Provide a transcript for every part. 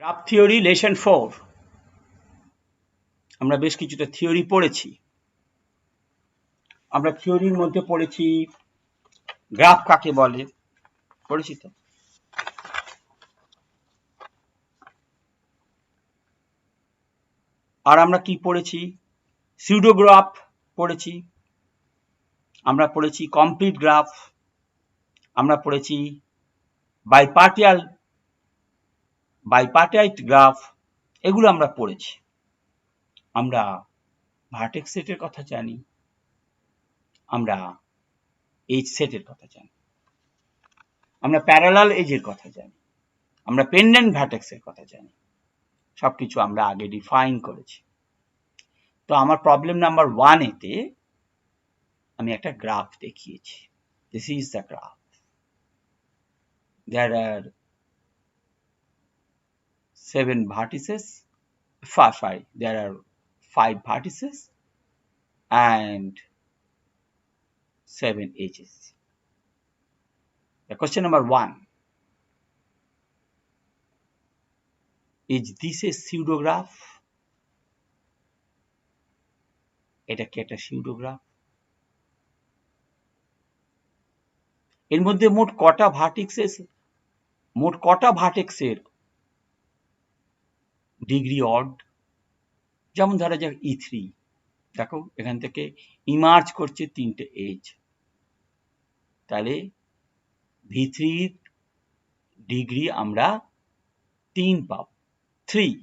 Graph theory lesson 4 আমরা বেশ কিছুটা থিওরি পড়েছি। আমরা থিওরির মধ্যে পড়েছি গ্রাফ কাকে বলে, পড়েছি তো। আর আমরা কি পড়েছি? সিউডোগ্রাফ পড়েছি, আমরা পড়েছি কমপ্লিট গ্রাফ, আমরা পড়েছি বাইপার্টাইট গ্রাফ, এগুলো আমরা পড়েছি। আমরা ভার্টেক্স সেটের কথা জানি, আমরা এজ সেটের কথা জানি, আমরা প্যারালাল এজের কথা জানি, আমরা পেন্ডেন্ট ভার্টেক্সের কথা জানি। সবকিছু আমরা আগে ডিফাইন করেছি। তো আমার প্রবলেম নাম্বার 1 এতে আমি একটা গ্রাফ দেখিয়েছি। This is the graph. There are 7 vertices. Sorry, there are 5 vertices and 7 edges. The question number 1, is this a pseudograph? এটা কি একটা pseudograph? এর মধ্যে মোট কটা ভার্টেক্সের ডিগ্রি অড? যেমন ধরা যাক E3, দেখো এখান থেকে ইমার্জ করছে 3টে এজ, তাহলে V3 এর ডিগ্রি আমরা 3 পাবো, 3,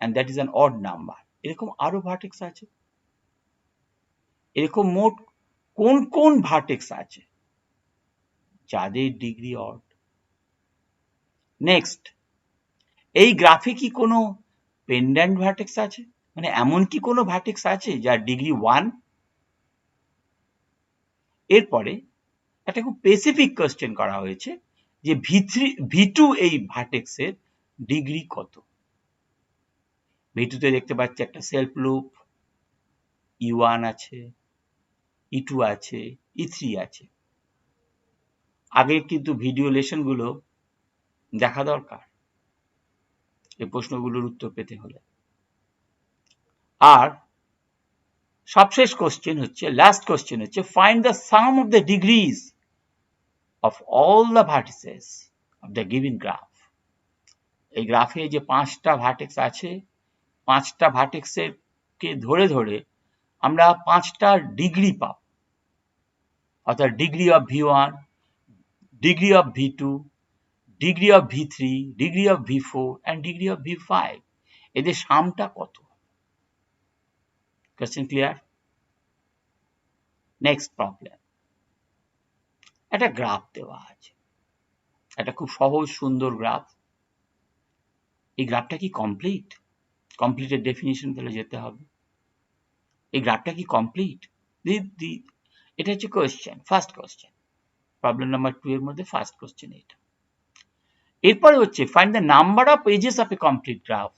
and that is an odd number. এরকম আরো ভার্টেক্স আছে। এরকম মোট কোন কোন ভার্টেক্স আছে যাদের ডিগ্রি অড? নেক্সট, এই গ্রাফে কি কোনো পেন্ডেন্ট ভার্টেক্স আছে? মানে এমন কি কোনো ভার্টেক্স আছে যার ডিগ্রি 1? এরপরে একটা খুব স্পেসিফিক কোশ্চেন করা হয়েছে যে V2 এই ভার্টেক্সের ডিগ্রি কত? V2 তে দেখতে পাচ্ছি একটা সেলফ লুপ, E1 আছে, E2 আছে, E3 আছে। আগের কিন্তু ভিডিও লেসনগুলো দেখা দরকার এই প্রশ্নগুলোর উত্তর পেতে হলে। আর সবশেষ কোশ্চেন হচ্ছে, লাস্ট কোশ্চেন হচ্ছে, find the some of the degrees of all the vertices of the given graph. এই গ্রাফে যে 5টা ভার্টেক্স আছে, 5টা ভার্টেক্সের কে ধরে ধরে আমরা 5টা ডিগ্রি পাব, অর্থাৎ degree of V1, degree of V2, degree of V3, degree of V4 and degree of V5। এদের সামটা কত? Question clear? নেক্সট প্রবলেম, একটা গ্রাফ দেওয়া আছে, একটা খুব সহজ সুন্দর গ্রাফ। এই গ্রাফটা কি কমপ্লিট? কমপ্লিটের ডেফিনিশন তাহলে যেতে হবে। এই গ্রাফটা কি কমপ্লিট? এটা হচ্ছে question, first question, problem number 2 এর মধ্যে ফার্স্ট কোশ্চেন এটা। এরপরে হচ্ছে find the number of edges of a complete graph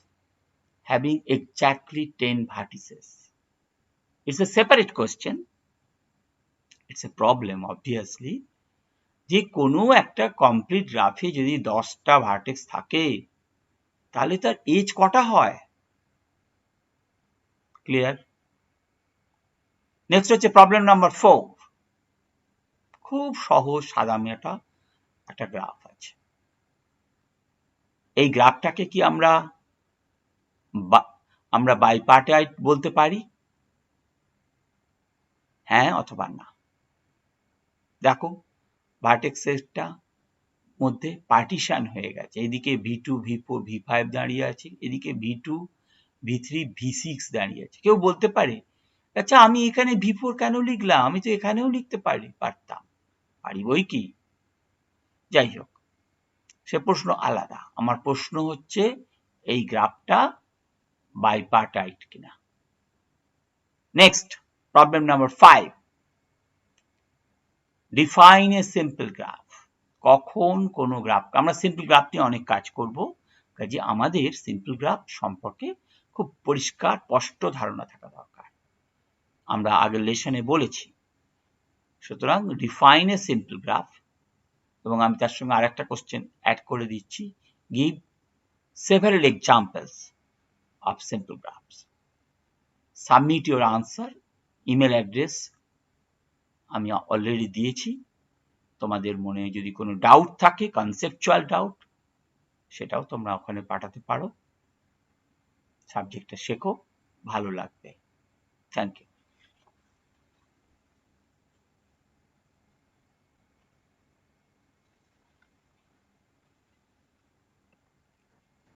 having exactly 10 vertices. It's a separate question, it's a problem obviously, যে কোনো একটা কমপ্লিট গ্রাফে যদি 10টা ভার্টেক্স থাকে তাহলে তার এজ কটা হয়? ক্লিয়ার? নেক্সট হচ্ছে প্রবলেম নাম্বার 4, খুব সহজ সাদামাটা একটা গ্রাফ আছে। এই গ্রাফটাকে কি আমরা বাইপার্টাইট বলতে পারি? হ্যাঁ অথবা না। দেখো ভার্টেক্সেরটা মধ্যে পার্টিশন হয়ে গেছে, এদিকে V2, V4, V5 দাঁড়িয়ে আছে, এদিকে V2, V3, V6 দাঁড়িয়ে আছে। কেউ বলতে পারে, আচ্ছা আমি এখানে V4 কেন লিখলাম? আমি তো এখানেও লিখতে পারতাম। পারি বই কি। যাই হোক, সে প্রশ্ন আলাদা। আমার প্রশ্ন হচ্ছে এই গ্রাফটা বাইপার্টাইট কিনা। Next problem number 5, define a simple graph. কখন কোন গ্রাফ, আমরা সিম্পল গ্রাফ নিয়ে অনেক কাজ করব, কাজে আমাদের সিম্পল গ্রাফ সম্পর্কে খুব পরিষ্কার স্পষ্ট ধারণা থাকা দরকার, আমরা আগের লেসনে বলেছি। সুতরাং ডিফাইন এ সিম্পল গ্রাফ, এবং আমি তার সঙ্গে আরেকটা কোশ্চেন অ্যাড করে দিচ্ছি, give several examples of simple graphs. Submit your answer. Email address আমি অলরেডি দিয়েছি। তোমাদের মনে যদি কোনো ডাউট থাকে, কনসেপচুয়াল ডাউট, সেটাও তোমরা ওখানে পাঠাতে পারো। সাবজেক্টটা শেখো, ভালো লাগবে। Thank you.